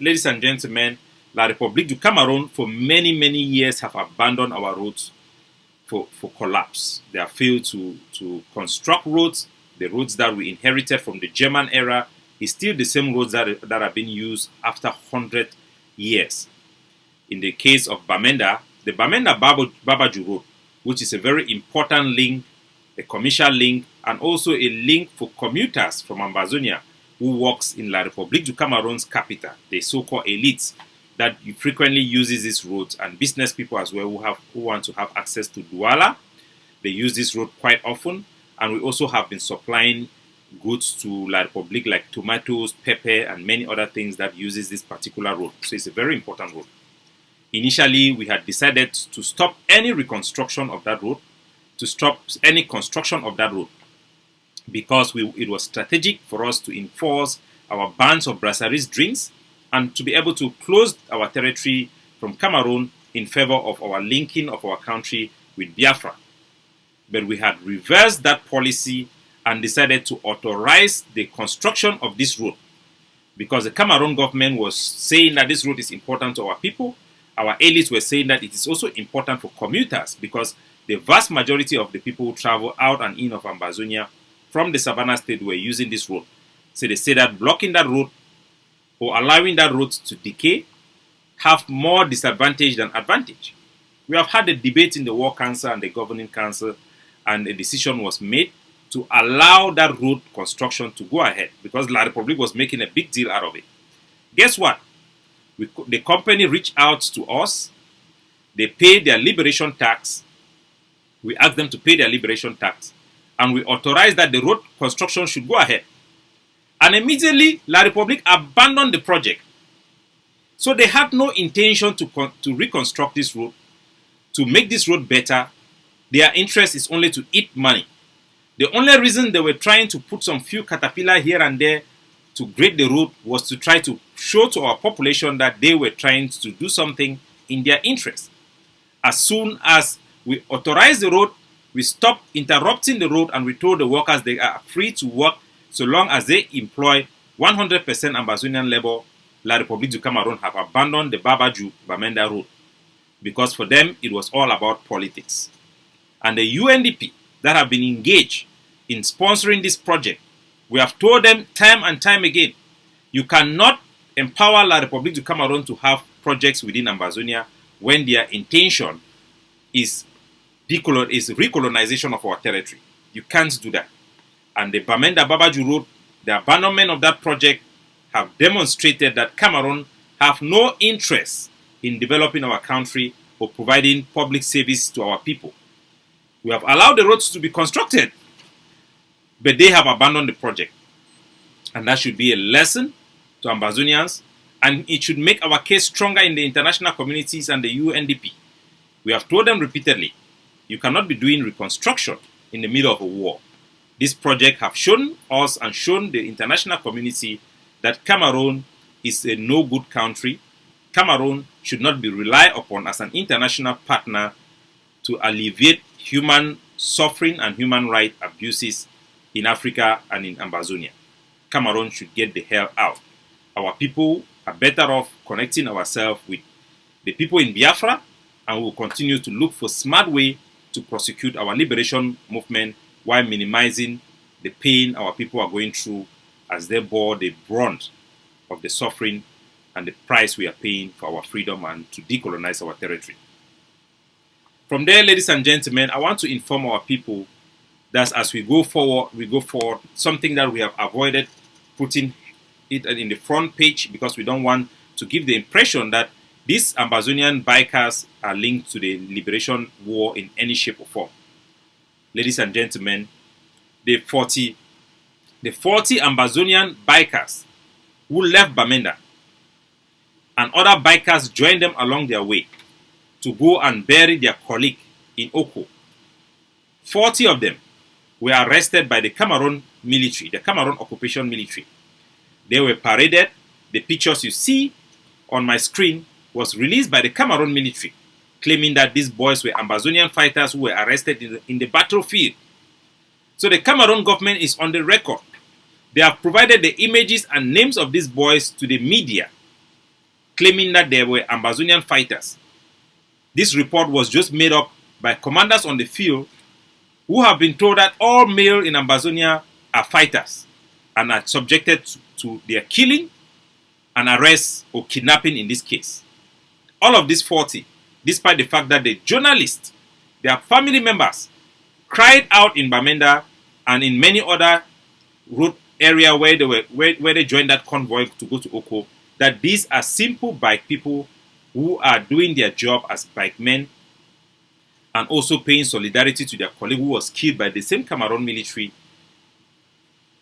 ladies and gentlemen, La République du Cameroon for many, many years have abandoned our roads for collapse. They have failed to construct roads. The roads that we inherited from the German era is still the same roads that have been used after 100 years. In the case of Bamenda, the Bamenda Babadjou Road, which is a very important link, a commercial link, and also a link for commuters from Ambazonia who works in La République du Cameroon's capital, the so-called elites that frequently uses this road, and business people as well who want to have access to Douala. They use this road quite often, and we also have been supplying goods to La République like tomatoes, pepper, and many other things that uses this particular road. So it's a very important road. Initially, we had decided to stop any reconstruction of that road, to stop any construction of that road, because it was strategic for us to enforce our bans of brasseries drinks and to be able to close our territory from Cameroon in favor of our linking of our country with Biafra. But we had reversed that policy and decided to authorize the construction of this road, because the Cameroon government was saying that this road is important to our people. Our elites were saying that it is also important for commuters, because the vast majority of the people who travel out and in of Ambazonia from the Savannah state were using this road. So they say that blocking that road or allowing that road to decay have more disadvantage than advantage. We have had a debate in the War Council and the Governing Council, and a decision was made to allow that road construction to go ahead because La République was making a big deal out of it. Guess what? The company reached out to us. They paid their liberation tax. We asked them to pay their liberation tax, and we authorized that the road construction should go ahead. And immediately, La République abandoned the project. So they had no intention to reconstruct this road, to make this road better. Their interest is only to eat money. The only reason they were trying to put some few caterpillar here and there to grade the road was to try to show to our population that they were trying to do something in their interest. As soon as we authorized the road, we stopped interrupting the road, and we told the workers they are free to work so long as they employ 100% Ambazonian labor. La République du Cameroon have abandoned the Babadjou Bamenda road because for them it was all about politics. And the UNDP that have been engaged in sponsoring this project, we have told them time and time again, you cannot empower La République du Cameroon to have projects within Ambazonia when their intention is recolonization of our territory. You can't do that. And the Bamenda Babadjou Road, the abandonment of that project, have demonstrated that Cameroon have no interest in developing our country or providing public service to our people. We have allowed the roads to be constructed, but they have abandoned the project. And that should be a lesson to Ambazonians, and it should make our case stronger in the international communities and the UNDP. We have told them repeatedly, you cannot be doing reconstruction in the middle of a war. This project have shown us and shown the international community that Cameroon is a no-good country. Cameroon should not be relied upon as an international partner to alleviate human suffering and human rights abuses in Africa and in Ambazonia. Cameroon should get the hell out. Our people are better off connecting ourselves with the people in Biafra, and we will continue to look for smart ways to prosecute our liberation movement while minimizing the pain our people are going through as they bore the brunt of the suffering and the price we are paying for our freedom and to decolonize our territory. From there, ladies and gentlemen, I want to inform our people that as we go forward, something that we have avoided putting it in the front page because we don't want to give the impression that these Ambazonian bikers are linked to the liberation war in any shape or form. Ladies and gentlemen, the 40 Ambazonian bikers who left Bamenda and other bikers joined them along their way to go and bury their colleague in Oko. 40 of them were arrested by the Cameroon military, the Cameroon occupation military. They were paraded. The pictures you see on my screen was released by the Cameroon military, claiming that these boys were Ambazonian fighters who were arrested in the battlefield. So the Cameroon government is on the record. They have provided the images and names of these boys to the media. claiming that there were Ambazonian fighters. This report was just made up by commanders on the field who have been told that all male in Ambazonia are fighters and are subjected to their killing and arrest or kidnapping in this case. All of this 40, despite the fact that the journalists, their family members, cried out in Bamenda and in many other road area where they joined that convoy to go to Oko, that these are simple bike people who are doing their job as bike men and also paying solidarity to their colleague who was killed by the same Cameroon military,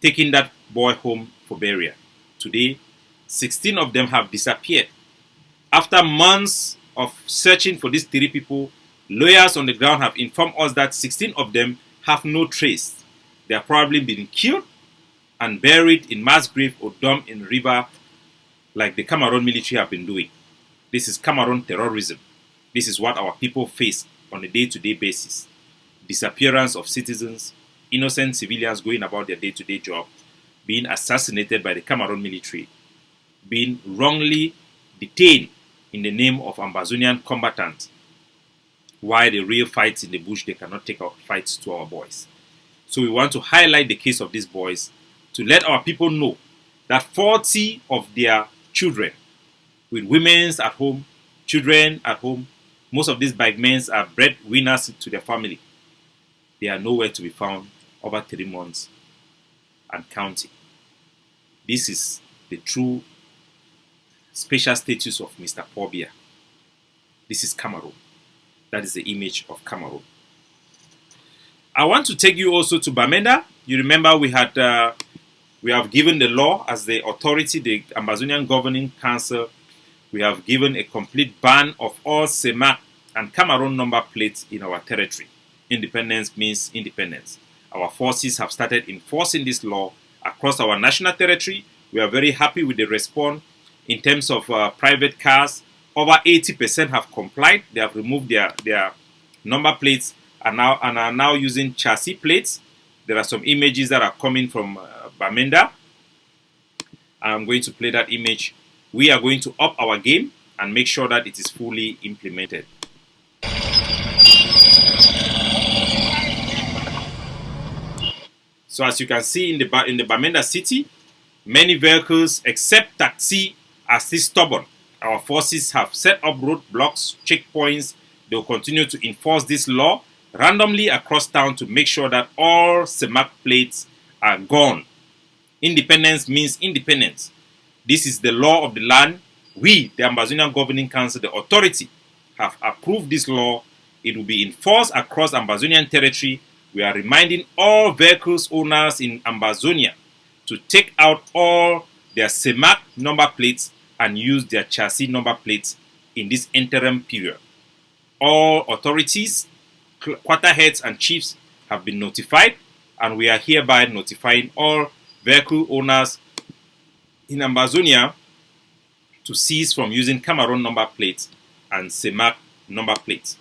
taking that boy home for burial. Today, 16 of them have disappeared. After months of searching for these 3 people, lawyers on the ground have informed us that 16 of them have no trace. They have probably been killed and buried in mass grave or dumped in river like the Cameroon military have been doing. This is Cameroon terrorism. This is what our people face on a day-to-day basis. Disappearance of citizens, innocent civilians going about their day-to-day job, being assassinated by the Cameroon military, being wrongly detained in the name of Ambazonian combatants, while the real fights in the bush, they cannot take out fights to our boys. So we want to highlight the case of these boys to let our people know that 40 of their children, with women at home, children at home, most of these bike men are breadwinners to their family. They are nowhere to be found over 3 months and counting. This is the true special status of Mr. Pobia. This is Cameroon. That is the image of Cameroon. I want to take you also to Bamenda. You remember we have given the law as the authority, the Ambazonian Governing Council. We have given a complete ban of all CEMAC and Cameroon number plates in our territory. Independence means independence. Our forces have started enforcing this law across our national territory. We are very happy with the response in terms of private cars. Over 80% have complied. They have removed their number plates and are now using chassis plates. There are some images that are coming from Bamenda. I'm going to play that image. We are going to up our game and make sure that it is fully implemented. So as you can see in the Bamenda city, many vehicles except taxi are still stubborn. Our forces have set up roadblocks, checkpoints. They will continue to enforce this law randomly across town to make sure that all CEMAC plates are gone. Independence means independence. This is the law of the land. We, the Ambazonian Governing Council, the authority, have approved this law. It will be enforced across Ambazonian territory. We are reminding all vehicles owners in Ambazonia to take out all their CEMAC number plates and use their chassis number plates in this interim period. All authorities, quarterheads and chiefs have been notified, and we are hereby notifying all vehicle owners in Ambazonia to cease from using Cameroon number plates and CEMAC number plates.